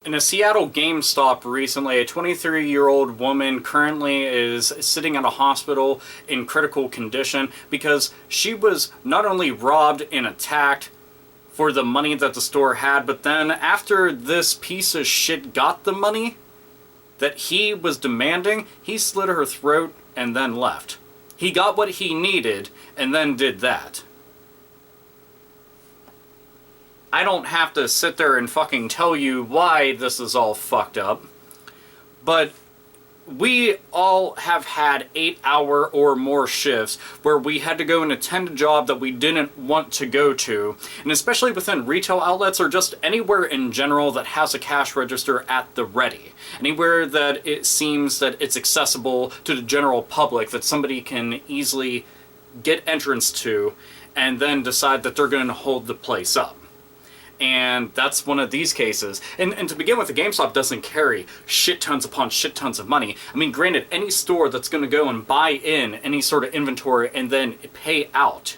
In a Seattle Gamestop recently, a 23-year-old woman currently is sitting at a hospital in critical condition because she was not only robbed and attacked for the money that the store had, but then after this piece of shit got the money that he was demanding, he slit her throat and then left. He got what he needed and then did that. I don't have to sit there and fucking tell you why this is all fucked up, but we all have had 8-hour or more shifts where we had to go and attend a job that we didn't want to go to, and especially within retail outlets or just anywhere in general that has a cash register at the ready. Anywhere that it seems that it's accessible to the general public, that somebody can easily get entrance to and then decide that they're going to hold the place up. And that's one of these cases. And to begin with, the GameStop doesn't carry shit tons upon shit tons of money. I mean, granted, any store that's going to go and buy in any sort of inventory and then pay out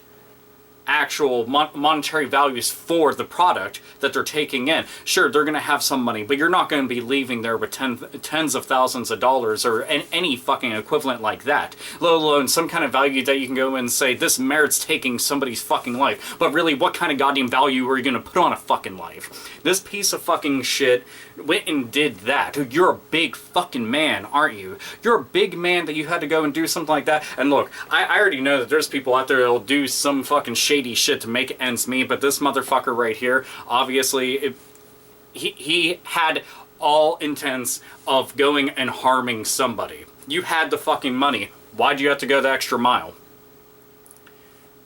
actual monetary values for the product that they're taking in, sure, they're going to have some money, but you're not going to be leaving there with tens of thousands of dollars or any fucking equivalent like that, let alone some kind of value that you can go and say, this merits taking somebody's fucking life. But really, what kind of goddamn value are you going to put on a fucking life? This piece of fucking shit went and did that. You're a big fucking man, aren't you? You're a big man that you had to go and do something like that. And look, I already know that there's people out there that'll do some fucking shady shit to make ends meet, but this motherfucker right here, obviously, he had all intents of going and harming somebody. You had the fucking money. Why'd you have to go the extra mile?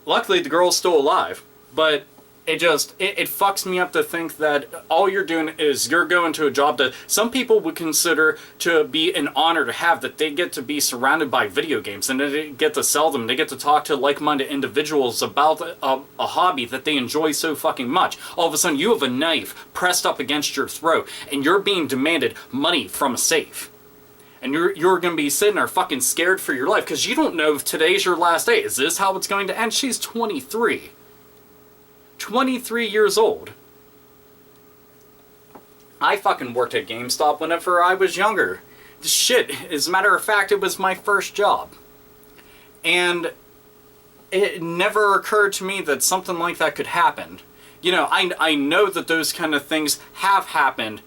Luckily, the girl's still alive, but it fucks me up to think that all you're doing is you're going to a job that some people would consider to be an honor to have, that they get to be surrounded by video games and they get to sell them. They get to talk to like-minded individuals about a hobby that they enjoy so fucking much. All of a sudden, you have a knife pressed up against your throat and you're being demanded money from a safe. And you're going to be sitting there fucking scared for your life because you don't know if today's your last day. Is this how it's going to end? She's 23. 23 years old. I fucking worked at GameStop whenever I was younger. Shit, as a matter of fact, it was my first job. And it never occurred to me that something like that could happen. You know, I know that those kind of things have happened,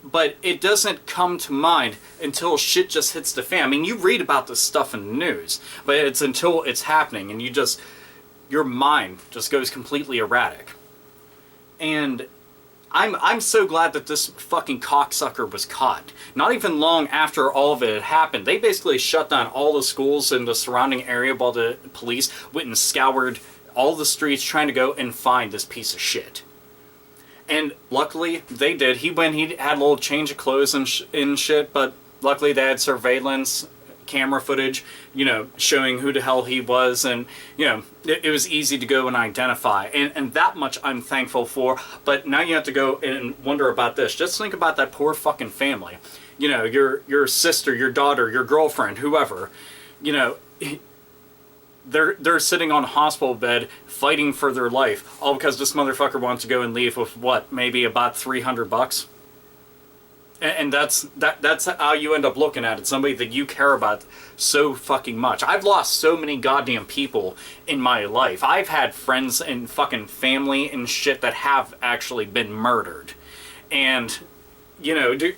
but it doesn't come to mind until shit just hits the fan. I mean, you read about this stuff in the news, but it's until it's happening and your mind just goes completely erratic. And I'm so glad that this fucking cocksucker was caught. Not even long after all of it had happened, they basically shut down all the schools in the surrounding area while the police went and scoured all the streets trying to go and find this piece of shit. And luckily, they did. He had a little change of clothes and shit, but luckily they had surveillance camera footage, you know, showing who the hell he was, and, you know, it was easy to go and identify, and that much I'm thankful for. But now you have to go and wonder about this. Just think about that poor fucking family. You know, your sister, your daughter, your girlfriend, whoever, you know, they're sitting on a hospital bed fighting for their life, all because this motherfucker wants to go and leave with what, maybe about $300. And that's how you end up looking at it. Somebody that you care about so fucking much. I've lost so many goddamn people in my life. I've had friends and fucking family and shit that have actually been murdered. And, you know, dude,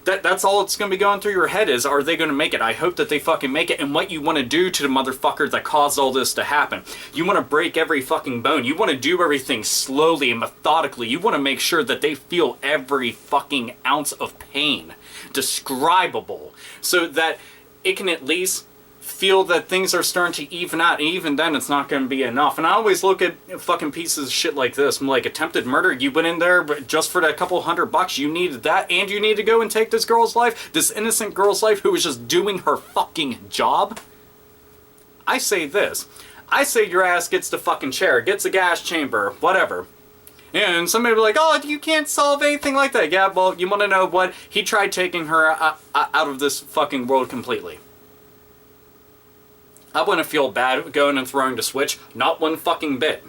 that's all it's going to be going through your head is, are they going to make it? I hope that they fucking make it. And what you want to do to the motherfucker that caused all this to happen. You want to break every fucking bone. You want to do everything slowly and methodically. You want to make sure that they feel every fucking ounce of pain, describable, so that it can at least feel that things are starting to even out, and even then it's not going to be enough. And I always look at fucking pieces of shit like this. I'm like, attempted murder, you went in there but just for that couple $100, you needed that, and you need to go and take this girl's life, this innocent girl's life who was just doing her fucking job? I say this. I say your ass gets the fucking chair, gets a gas chamber, whatever. And somebody will be like, oh, you can't solve anything like that. Yeah, well, you want to know what? He tried taking her out of this fucking world completely. I wouldn't feel bad going and throwing the switch. Not one fucking bit.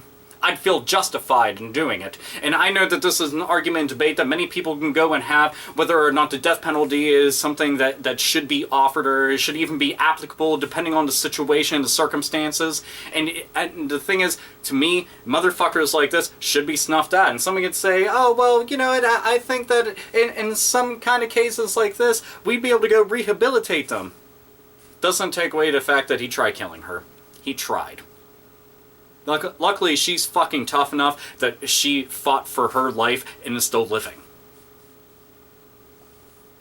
I'd feel justified in doing it. And I know that this is an argument and debate that many people can go and have, whether or not the death penalty is something that should be offered or it should even be applicable depending on the situation, the circumstances. And the thing is, to me, motherfuckers like this should be snuffed out. And someone could say, oh, well, you know, I think that in some kind of cases like this, we'd be able to go rehabilitate them. Doesn't take away the fact that he tried killing her. He tried. Luckily, she's fucking tough enough that she fought for her life and is still living.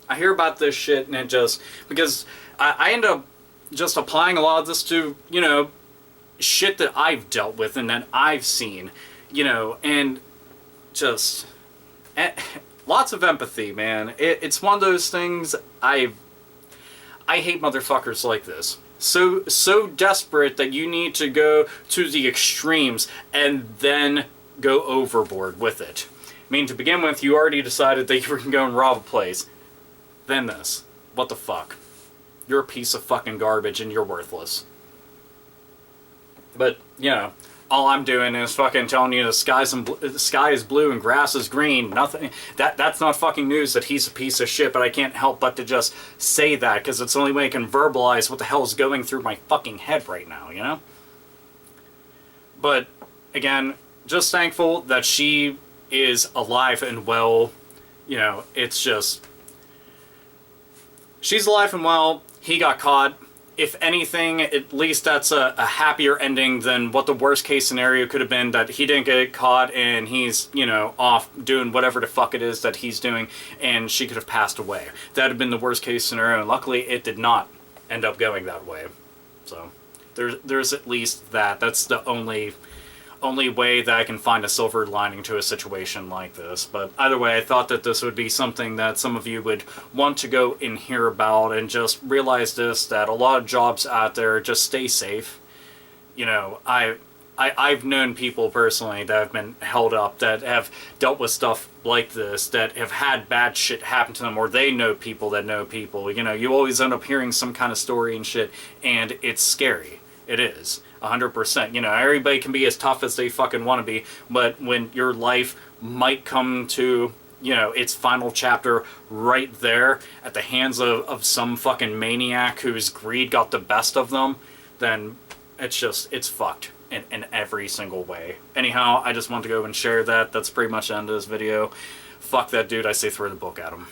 I hear about this shit and it just... Because I end up just applying a lot of this to, you know, shit that I've dealt with and that I've seen, you know, and just... lots of empathy, man. It's one of those things I hate motherfuckers like this. So desperate that you need to go to the extremes and then go overboard with it. I mean, to begin with, you already decided that you were going to go and rob a place. Then this. What the fuck? You're a piece of fucking garbage and you're worthless. But, you know, all I'm doing is fucking telling you the sky is blue and grass is green. Nothing. That's not fucking news that he's a piece of shit, but I can't help but to just say that because it's the only way I can verbalize what the hell is going through my fucking head right now, you know? But, again, just thankful that she is alive and well. You know, it's just... She's alive and well. He got caught. If anything, at least that's a happier ending than what the worst case scenario could have been, that he didn't get caught and he's, you know, off doing whatever the fuck it is that he's doing and she could have passed away. That would have been the worst case scenario, and luckily it did not end up going that way. So, there's at least that. That's the only way that I can find a silver lining to a situation like this. But either way, I thought that this would be something that some of you would want to go and hear about and just realize this, that a lot of jobs out there, just stay safe. You know, I've known people personally that have been held up, that have dealt with stuff like this, that have had bad shit happen to them, or they know people that know people. You know, you always end up hearing some kind of story and shit, and it's scary. It is. 100%. You know, everybody can be as tough as they fucking want to be, but when your life might come to, you know, its final chapter right there at the hands of some fucking maniac whose greed got the best of them, then it's fucked in every single way. Anyhow, I just want to go and share that. That's pretty much the end of this video. Fuck that dude. I say throw the book at him.